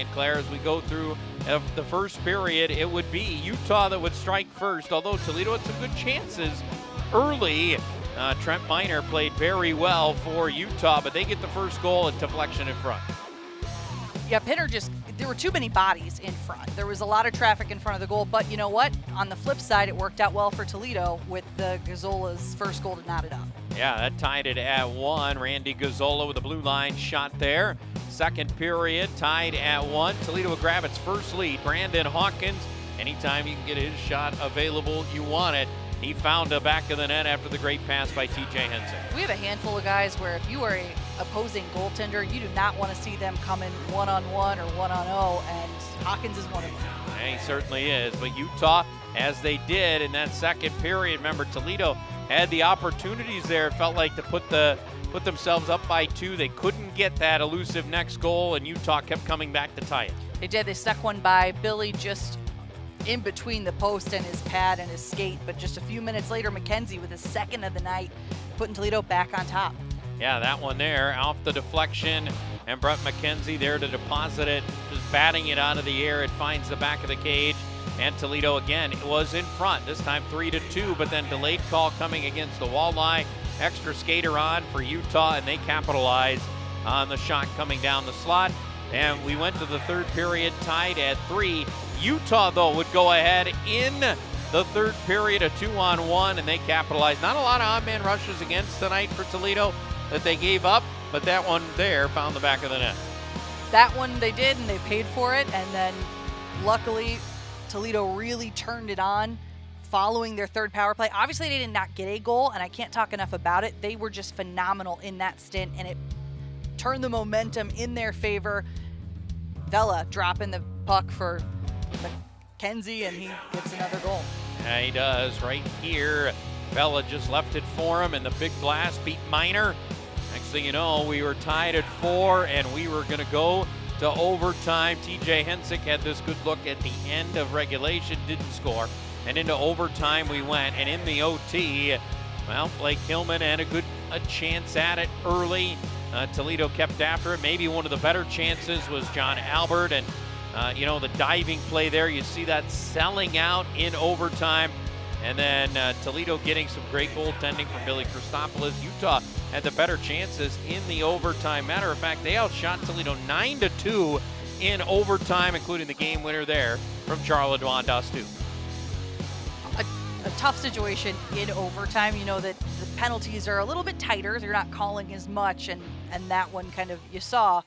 it, Claire, as we go through the first period. It would be Utah that would strike first, although Toledo had some good chances early. Trent Miner played very well for Utah, but they get the first goal at deflection in front. Yeah, Pinner there were too many bodies in front. There was a lot of traffic in front of the goal, but you know what? On the flip side, it worked out well for Toledo with the Gazzola's first goal to knot it up. Yeah, that tied it at 1. Randy Gazzola with a blue line shot there. Second period, tied at 1. Toledo will grab its first lead. Brandon Hawkins, anytime you can get his shot available, you want it. He found the back of the net after the great pass by TJ Henson. We have a handful of guys where if you are a opposing goaltender, you do not want to see them come in 1-on-1 or 1-on-0, and Hawkins is one of them. Yeah, he certainly is. But Utah, as they did in that second period, remember Toledo had the opportunities there. It felt like to put themselves up by 2. They couldn't get that elusive next goal, and Utah kept coming back to tie it. They did. They stuck one by Billy just in between the post and his pad and his skate, but just a few minutes later, McKenzie with his second of the night, putting Toledo back on top. Yeah, that one there, off the deflection, and Brett McKenzie there to deposit it, just batting it out of the air. It finds the back of the cage, and Toledo again was in front, this time 3-2, but then delayed call coming against the Walleye. Extra skater on for Utah, and they capitalize on the shot coming down the slot. And we went to the third period tied at 3. Utah, though, would go ahead in the third period, a 2-on-1, and they capitalized. Not a lot of odd-man rushes against tonight for Toledo that they gave up, but that one there found the back of the net. That one they did, and they paid for it, and then luckily Toledo really turned it on following their third power play. Obviously, they did not get a goal, and I can't talk enough about it. They were just phenomenal in that stint, and it turned the momentum in their favor. Vela dropping the puck for McKenzie, and he gets another goal. Yeah, he does right here. Vela just left it for him, and the big blast beat Miner. Next thing you know, we were tied at 4, and we were going to go to overtime. TJ Hensick had this good look at the end of regulation, didn't score. And into overtime we went, and in the OT, well, Blake Hillman had a chance at it early. Toledo kept after it. Maybe one of the better chances was John Albert, and the diving play there, you see that selling out in overtime. And then Toledo getting some great goaltending from Billy Christopoulos. Utah had the better chances in the overtime. Matter of fact, they outshot Toledo 9-2 in overtime, including the game winner there from Charles Duandastu. A tough situation in overtime. You know that the penalties are a little bit tighter. They're not calling as much, and that one kind of, you saw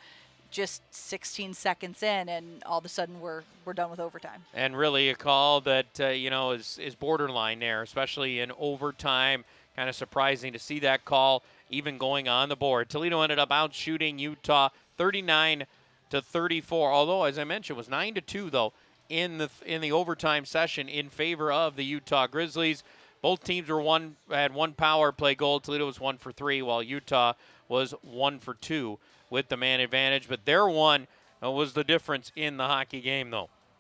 just 16 seconds in, and all of a sudden we're done with overtime. And really a call that is borderline there, especially in overtime. Kind of surprising to see that call even going on the board. Toledo ended up out shooting Utah 39-34. Although, as I mentioned, it was 9-2 though in the overtime session in favor of the Utah Grizzlies. Both teams had one power play goal. Toledo was 1 for 3, while Utah was 1 for 2 with the man advantage. But their one was the difference in the hockey game, though.